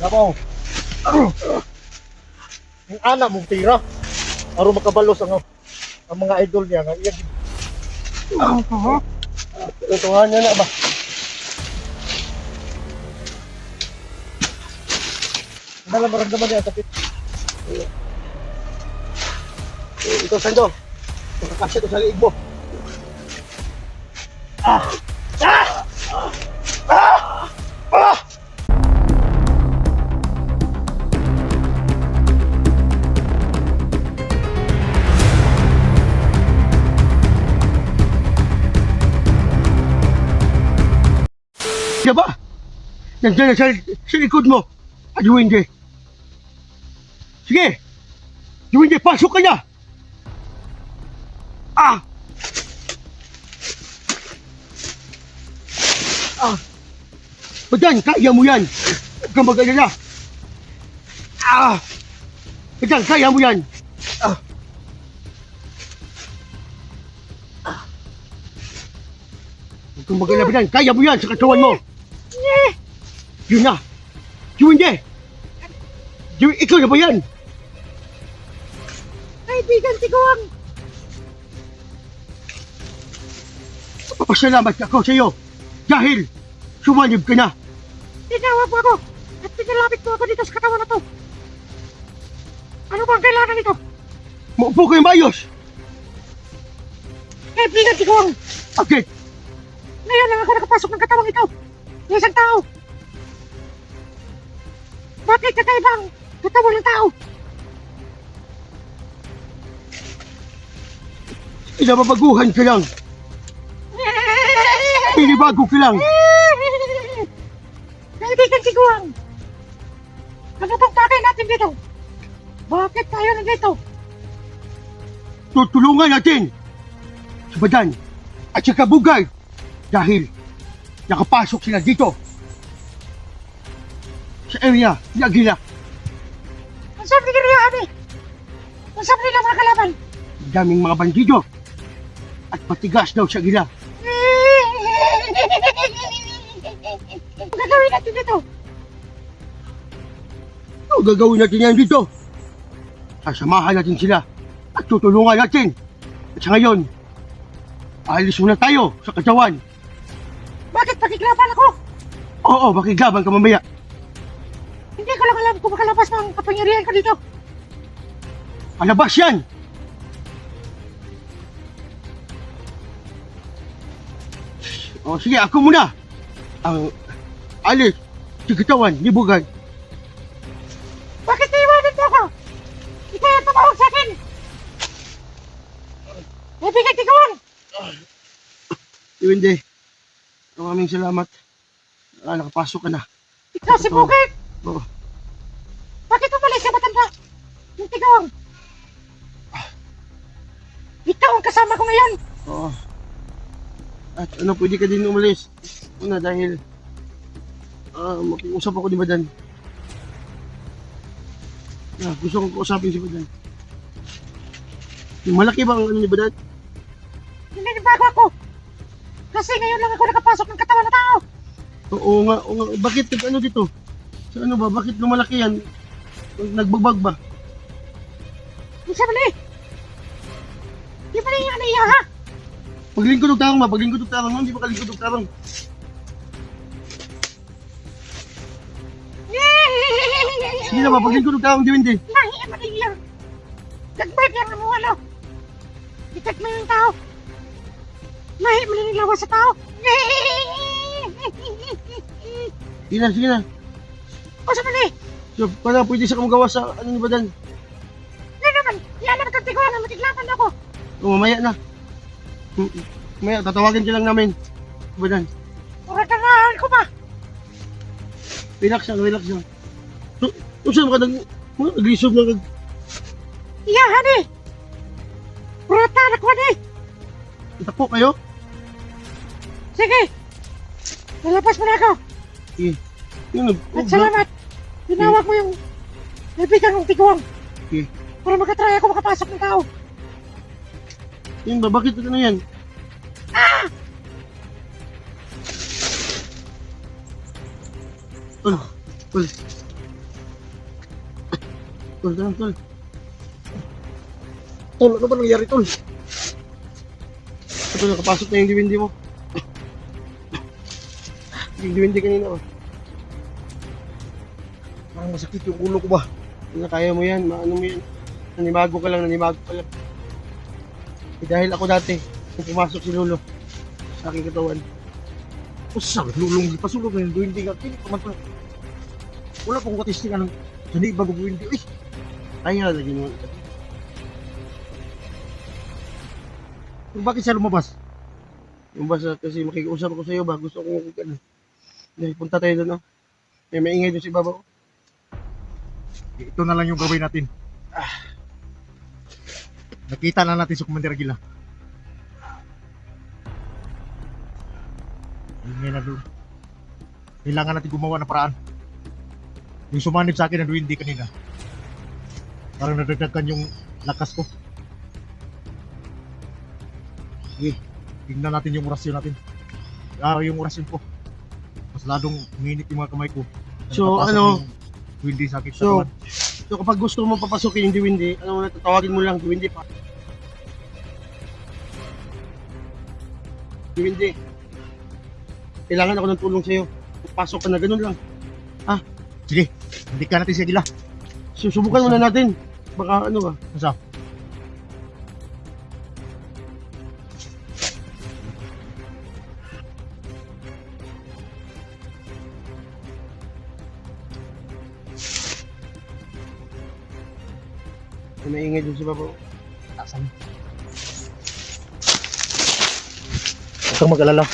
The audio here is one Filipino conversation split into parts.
Nako. Yung anak mong tira. Aron makabalos ang mga idol niya nga iya. Tutuhan niya na ba? Dala maramdaman niya sa pit. Ito Sando. Kakasya ito sa liig mo. Siya ba? Nandiyan na sa likod mo. Juwinde. Sige. Juwinde, pasok ka na. Badan, kaya mo yan. Huwag kang mag-alala. Badan, kaya mo yan. Huwag kang mag-alala, Badan. Kaya mo yan sa katawan mo. Yun na. Juwinde. Ikaw na ba yan? Kaibigan Tiguang! Papasalamat ako sa iyo. Dahil sumanib ka na. Tinawag mo ako at pinalapit mo ako dito sa katawan na to. Ano bang kailangan nito? Maupo kayo maayos. Kaibigan Tiguang! Bakit? Ngayon lang ako nakapasok ng katawang ito. Ng isang tao. Bakit kakaibang katawan ng tao? Inababaguhan ka lang. Pinibago ka lang. Kaibigan Tiguang! Ano bang bagay natin dito? Bakit tayo nandito? Tutulungan natin si Badan at si Kabugay dahil nakapasok sila dito sa area ni Aguila. Ang sabi ni Riani? Ang sabi nila mga kalaban? Daming mga bandido at patigas daw sa Aguila. Ang gagawin natin dito? Ano gagawin natin yan dito? Sasamahan natin sila at tutulungan natin. At sa ngayon, alis muna tayo sa katawan. Bakit pakiglaban ako? Oo, makigabang ka mamaya. Hindi ko lang alam kung makalabas ng kapangyarihan ko dito. Alabas yan! O sige, ako muna. Ang alis sa katawan ni Bugay. Bakit naiwanan mo ako? Ikaw yung tumawag sa akin! Kaibigan Tiguang! Hindi. Maraming salamat. Nakapasok ka na. Ikaw si Bugay! Oo. Bakit umalis ka matanda? Yung Tiguang! Ikaw ang kasama ko ngayon! Oo. At ano, pwede ka din umalis. Una dahil makiusap ako ni Badan. Gusto kong kausapin si Badan. Yung malaki ba ang ano ni Badan? Hindi bago ako! Kasi ngayon lang ako nakapasok ng katawan ng tao! Oo nga. Bakit ano dito? Sa ano ba? Bakit lumalaki yan? Nagbagbag ba? Ang sabi ni! Di ba niya niya ha? Paglingkod ng tarong ba? Paglingkod ng tarong. Hindi ba kalingkod ng tarong? Sige na ba? Paglingkod ng tarong, Diwindi. Nahi ang maniya! Nagbalik lang mo ano! Ikat mo yung tao! Nahi mo nanilawa sa tao! Sige na. O sabi ni! So, para pwede siya magawa sa ano ni Badan. Hindi naman! Yan naman kang tiguan na matiglapan ako! O, mamaya na. Mamaya, tatawagin ka lang namin. Badan. Pagkakangahan ko ba? Relax lang. So, saan ka nag-resolve na Iyahan eh! Purata anak ko eh! Itakpo kayo? Sige! Lalabas mo na ako! Sige. Yun, At salamat! Tinawag mo yung kaibigan kong tiguang Sige. para makatry ako makapasok ng tao! Yun ba? Bakit ano yan? Ano? Tol, tol, tol. Tol, ano ba nangyari, Tol? Tol, nakapasok na yung diwindi mo. Yung diwindi kanina, oh. Parang masakit yung ulo ko ba? Ano, kaya mo yan, maano mo yan. Nanibago ka lang. Eh, dahil ako dati, kung pumasok si Lolo sa aking katawan, O sakit, lulong, pasulog na yung duwindi ka. Kini pa man to. Wala pong katisting anong sani ba duwindi. Uy, ay nga lagi mo. bakit siya lumabas? Yung basta kasi makikiusap ako sa iyo ba, gusto kong ano. Dahil punta tayo doon, no? May maingay doon si Baba. Oh. Ito na lang yung gawin natin. Nakita na natin sa Commander Aguila. Hindi na doon. Kailangan natin gumawa ng paraan. Yung sumanib sa akin na duwindi kanina. Parang nadagdagan yung lakas ko. Sige, tingnan natin yung orasyon natin. Yung orasyon ko. Mas ladong uminit yung mga kamay ko. So, Napapasok ano? yung duwindi sa akin. So, so kapag gusto mo papasukin yung diwindi, ano mo na, tatawagin mo lang diwindi pa. Diwindi. Kailangan ako ng tulong sa'yo. Pasok ka na, ganun lang. Sige, hindi ka natin siya gila. Susubukan muna natin. Baka ano ba? Masa? May maingay doon si Baba. Tasan. Huwag kang mag-alala.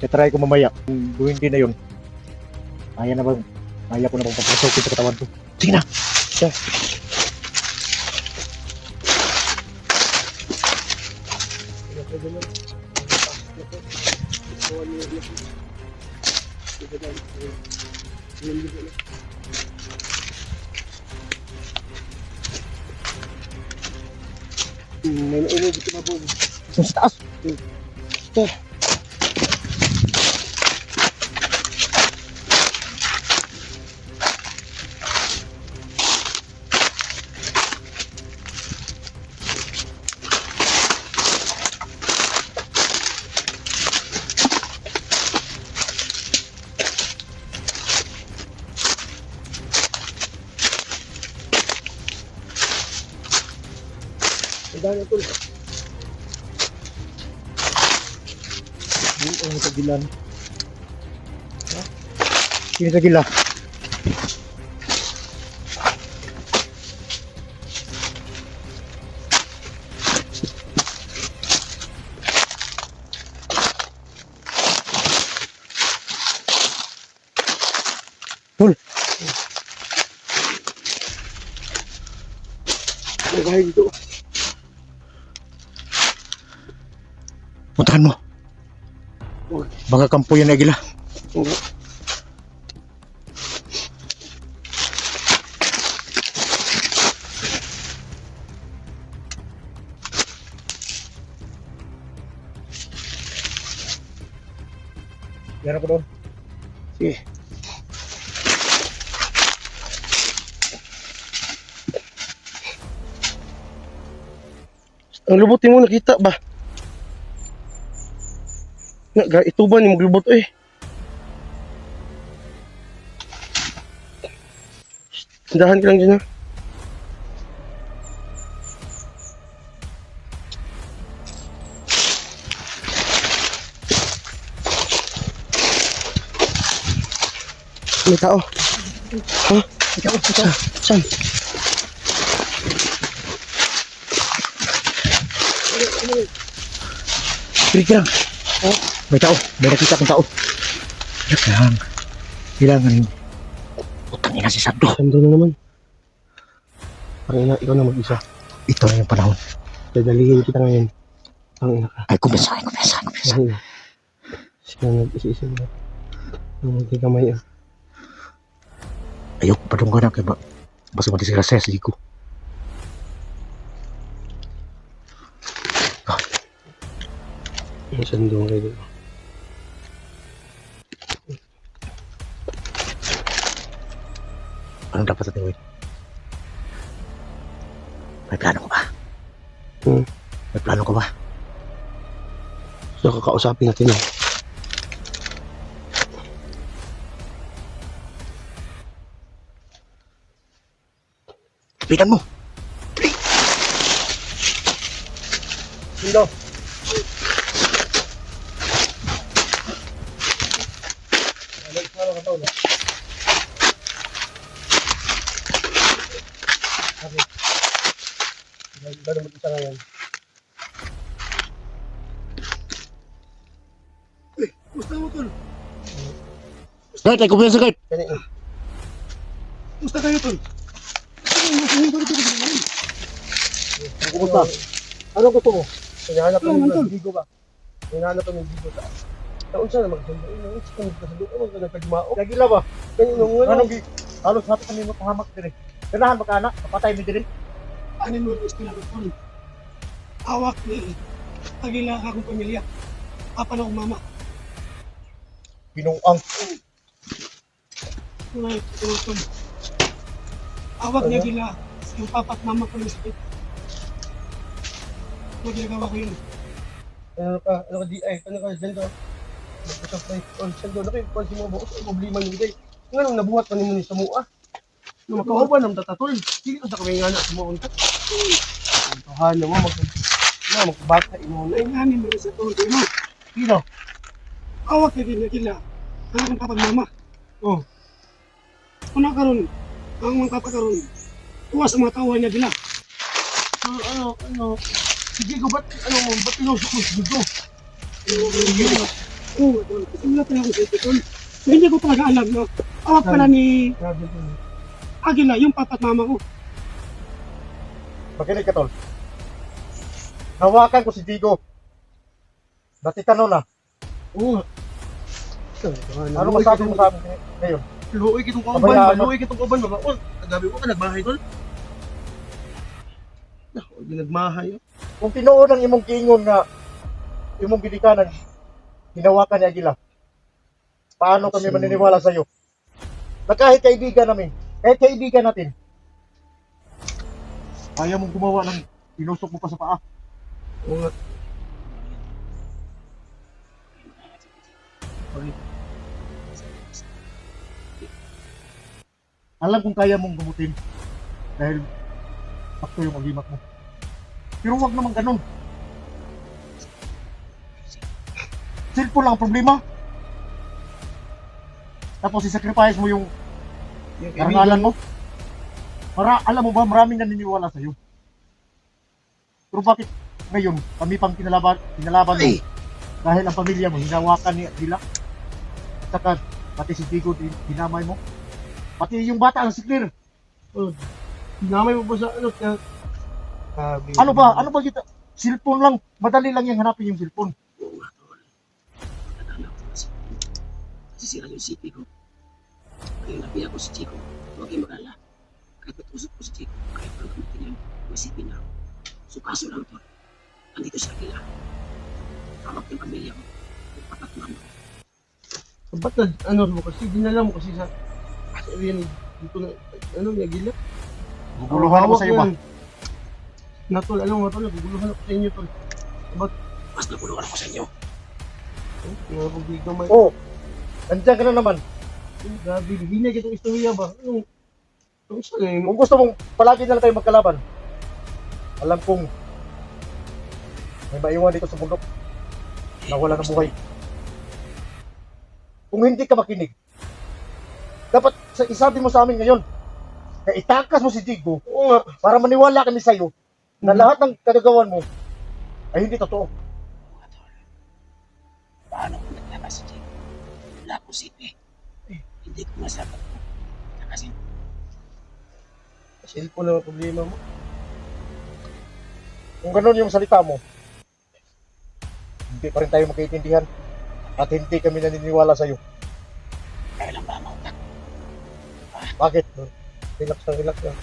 Try ko mamaya. Kung duwindi na yun. Kaya na bang, kaya ko na bang papasokin sa katawan ko. Sige na! Siya. May maingay doon si Baba. Sa taas! Ito. Ang dami ito. Yung sa gilan. Sino sa gila? Tol! May bahay dito. Puntahan mo. Huwag. Baka kampo yan na gila. Huwag. Yan ako doon. Sige. Ang lubutin mo, nakita ba? Ito ba ni maglubot eh? Tindahan ka lang dyan ha. May tao. Ha? May tao. Saan? Pilig lang. May tao. May nakita kong tao. Pilig lang. Kailangan. Putang ina si Sabdo. Sando na naman. Ang ina, ikaw na mag-isa. Ito na yung panahon. Dadalihin kita ngayon. Ang ina ka. Ay, kumisa. Ang ina. Sige na, isa-isa na. Ang magkikamay ah. Ayok, padong ka na kaya ba? Basta magdisgrasya sa ligo. Ang sando kayo dito. Anong dapat natin gawin? May plano ka ba? Hmm. May plano ka ba? So, kakausapin natin yan. Kapitan mo! Sino? Baru mag-isa ngayon. Gusto mo, Tol? Guard, ay kumpiyansa guard! Kanina. Gusto kayo, Tol? Kumusta? Ano gusto mo? Hinahanap Ano, kami Tol? ng bigo ba? Hinahanap kami ng bigo sa... Taon siya na magsundo. Ino, kami magsundo. Ano ka nagkagmao? Kagila ba? Kanina, Anong halos hati kami makahamak din eh. Ganahan ba ka anak? Kapatay mo din eh. Ano mo gusto na Tol? Awak ni Agila akong pamilya. Papa na akong mama. Pinuang. Tunay, Tol. Awak ni Agila. Yung papa at mama ko na sakit. Magagawa ko yun. Ano ka di ay, ano ka dyan ka? Magpasok na yung sendo na kayo, pansin mo ba? Ano problema nyo day? Nga nung nabuhat pa ni mo ni Samua. Nung makauban ng tatatol, sige ka sa kami nga na sumuon ka. Ang tahan mo, magbata imo na. Ay namin mo sa Tol. Di mo. Sino? Awak ni Agila. Ano akong papa at mama. Oh, Una karon, ang mga papa karon. Tuwas sa mga tao niya Agila. ano, sige ko, ba't tinusok mo si Dudo? Oo, Tol. Kasi wala talaga ako sa ito, Tol. So, hindi ko talaga alam na awak pala ni Grabe ko. Agila, yung papa at mama ko. Makinig ka tol. Hawakan ko si Digo. Natitan na. Oo nga. Ano masabi mo sa amin ngayon? Luoy kitong kauban, Kabayaan mo. luoy kitong kauban, mga ol. Nagabi mo ka, nagbahay tol. Hindi nagmahay. Kung tinuod ang imong kiingon nga imong gidikanan, hinawakan ni Agila. Paano kami maniniwala sa iyo? Na kahit kaibigan namin, kahit kaibigan natin, ayaw mong gumawa ng tinusok mo pa sa paa. Oo nga. Alam kong kaya mong gumutin dahil sakto yung agimat mo. Pero wag naman ganun. Cellphone lang ang problema. Tapos i-sacrifice mo yung karangalan mo. Alam mo ba, maraming naniniwala sa'yo. Pero bakit ngayon, kami pang kinalaban mo dahil ang pamilya mo, hinawakan ni Agila. At saka, pati si Digo, dinamay mo. Pati yung bata, ang siklir. Namay mo ba sa ano? Ano ba kita? Cellphone lang, madali lang yung hanapin yung cellphone. Sisira yung sipi ko. Kaya nabiya ko si Chico. Huwag kayong mag-alala. Kahit matusok ko si Chico, kahit ang kamitin yan, masipin na. So kaso lang to. Andito siya kila. Tawag yung pamilya mo. Yung papat mama. Ba't na, ano mo kasi, dinala mo kasi sa... Sabi yan, dito na, ano, nagila. Guguluhan ako sa iyo ba? Natol, ano nga tol, naguguluhan ako sa inyo tol. Mas naguluhan ako sa inyo. Mga pagbigaw may... Oo. Nandiyan ka na naman. Grabe, hinay kitong istorya ba? Ano sa na yun? Kung gusto mong palagi na lang tayo magkalaban, alam kong may maiwan dito sa bundok na wala ng buhay. Kung hindi ka makinig, dapat isabi mo sa amin ngayon na itakas mo si Digo Oo nga. para maniwala kami sa iyo na lahat ng kagagawan mo ay hindi totoo. Paano kung naglakas si Chico? Wala ko sipi. Hindi ko masagot mo. Kasi Cellphone lang ang problema mo. Kung ganun yung salita mo, hindi pa rin tayo magkaintindihan at hindi kami naniniwala sa iyo. kaya lang ba mautak? Bakit? Relax lang.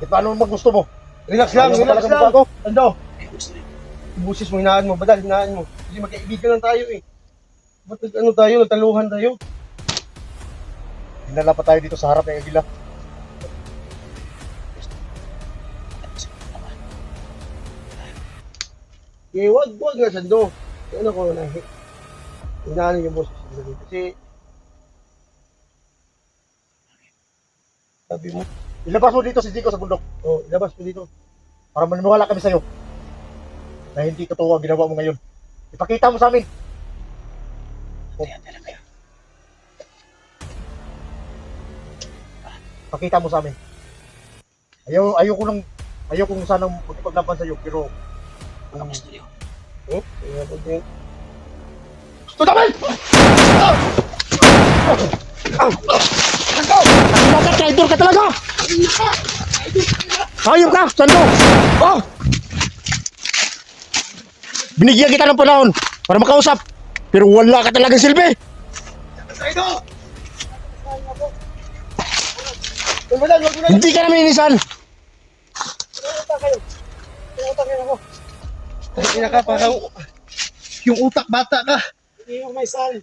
E paano mag gusto mo? Relax lang, Ayaw mo relax talaga lang. magbago? Ando, Kaya gusto rin. busis mo, hinaan mo, badal, hinaan mo. Kasi magkaibigan lang tayo eh. Ba't ano tayo, nagtaluhan tayo? Dinala pa tayo dito sa harap ng Agila. Eh, wag nga, Sando. Ano ko na, inaano yung boss ko sa dito. Kasi, sabi mo, Ilabas mo dito si Zico sa bundok oh, ilabas ko dito. para maniwala kami sa'yo na hindi totoo ang ginawa mo ngayon. Ipakita mo sa amin. Kaya talaga yun. Pakita mo sa amin. Ayaw kong sanang magpaglaban sa'yo, pero Ang gusto niyo. Oh, ilabas ko yun. gusto namin! Bakit traitor ka talaga? Hayop ka, Sando! Oh! Binigyan kita ng panahon para makausap, pero wala ka talagang silbi! Sando! Wag mo na. Hindi ka namin inisan! Ay, ka, parang yung utak bata ka. Hindi ako may sal.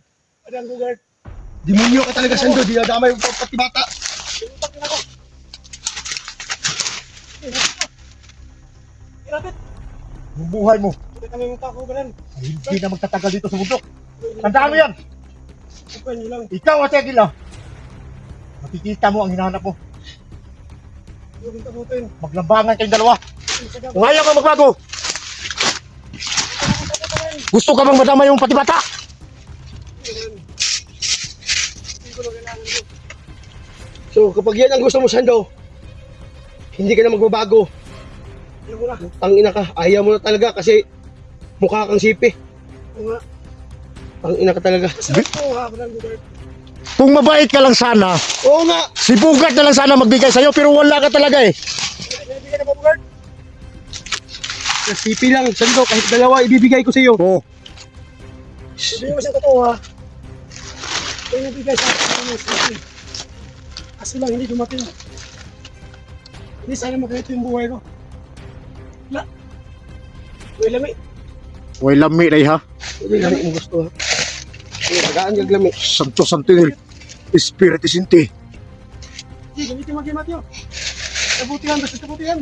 Adang Bugard. Demonyo ka talaga, Sando. Dinadamay yung pati bata. Grabe. Yung buhay mo Hindi kami mong kakubalan. ay hindi na magtatagal dito sa bundok. Tandaan mo yan! Kukuhan niyo lang. Ikaw at Egila, makikita mo ang hinahanap mo. Huwag mong takutin. Maglambangan kayong dalawa. Kung ayaw ka magbago, gusto ka bang madama yung pati bata? Hindi ko na kailangan mo. So, kapag yan ang gusto mo, Sando, hindi ka na magbabago. Alam mo na. Tangina ka. Ayaw mo na talaga kasi mukha kang sipi. Oo nga. Tangina ka talaga. Masarap ko ha, Adang Bugard. Kung mabait ka lang sana, Oo nga. si Bugat na lang sana magbigay sa'yo, pero wala ka talaga eh. Ibigay na ba, Bugard? Sipi lang, Sando. Kahit dalawa, ibibigay ko sa iyo. Oo. Sabihin mo siyang totoo ha. Ito yung nabigay sa akin ng sisi. Kaso lang hindi dumating. Hindi sana magkahito yung buhay ko. Wala. Wala may. Uy, lami na ha. Hindi lami mo gusto, ha. Hindi, tagaan yung lami. Santo Santinel, Espiritu Sinti. Hindi, gamitin mag-imat yun. Kabutihan, basta kabutihan.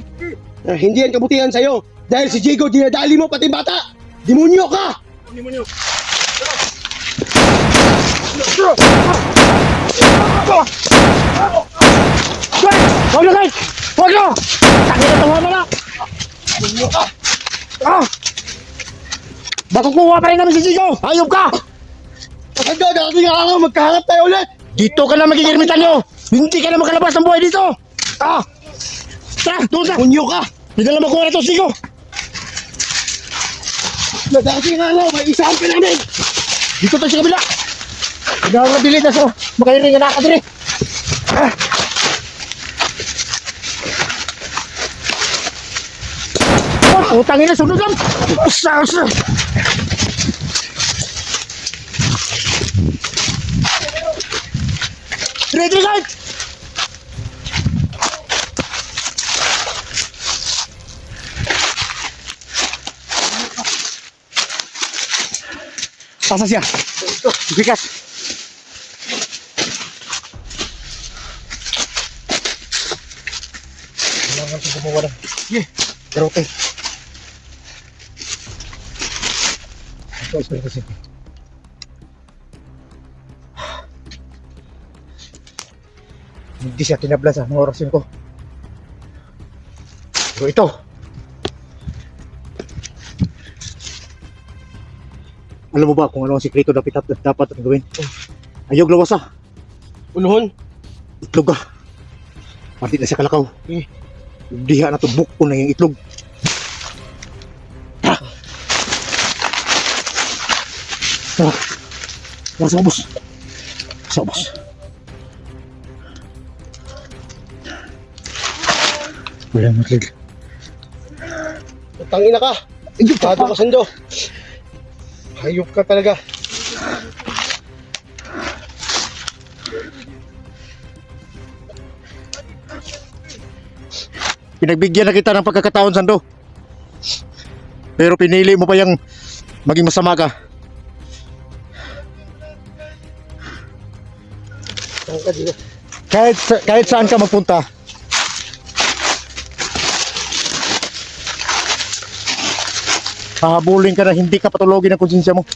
Hindi yan kabutihan sa'yo. Dahil si Jigo, dinadali mo pati bata. Demonyo ka! Hindi mo niyo. Huwag na guys! Huwag na! Takit na tawa na! Demonyo ka! Ah! Makukuha pa rin namin si Zico! Hayop ka! Sando, darating ka nga, magkaharap tayo ulit. Dito ka na magiging ermitan nyo! Hindi ka na makalabas ng buhay dito! Ah! Tara! Doon na! Demonyo ka! Hindi na lang makuha na ito, Zico! Darating ka nga, may isahan ka namin. Dito tayo sa kabila! Hindi na nabili na so makahiring na nakadiri! Ah! Oh, utangin na, sunod lang! Usa! Ready, guys! Pasa siya. Bigas. Kailangan ko gumawa ng garote. Ito, Espiritu Santo. Hindi siya kinabla sa mga orasyon ko. Pero ito, alam mo ba kung ano ang sikreto dapat natin gawin? Ayog lawas ah. Unuhon. Itlog ah. Pati na siya kalakaw. Diha na to, buko na yung itlog. Tara. Tara. Tara sa ubos. Sa ubos. Wala matlig. Tangina ka. Tado ka, Sando. Hayop ka talaga. Pinagbigyan na kita ng pagkakataon, Sando. Pero pinili mo pa yung maging masama ka. Saan ka dito? Kahit saan ka magpunta, Hahabulin ka na hindi ka patulogin ang konsensya mo.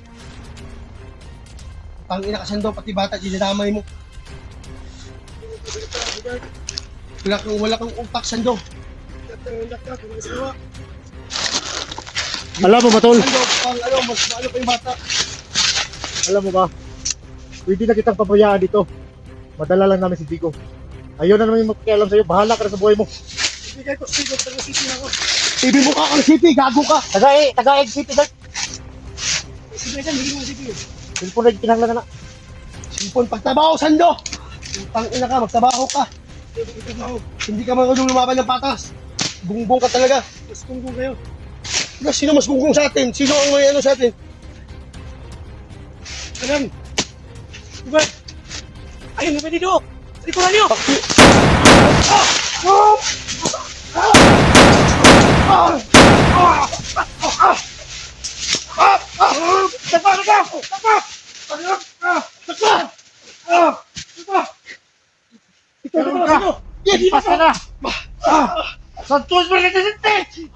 Tangina ka Sando, pati bata dinadamay mo. Wala kang utak Sando. Alam mo ba, tol? Sando, mas maalo pa yung bata. Alam mo ba? Pwede na kitang pabayaan dito. Madala lang namin si Tico. Ayaw na namin magpakialam sa'yo. Bahala ka na sa buhay mo. Ibigay ko, Steve, taga-city na ako. Ibi mo ka kang city, gago ka. Taga-egg city, sir. Sige dyan, hindi mo city. Cellphone na kinahanglan na. Simpon, pagtabaho, Sando! Tangina ka, magtabaho ka. Hindi ka marunong lumaban ng patas. Gunggong ka talaga. Mas gunggong kayo. Sino mas gunggong sa atin? Sino ang may ano sa atin? Alam. Diba? Ayun, may dito. Likuran niyo! Ito na! Santos Bernadetti!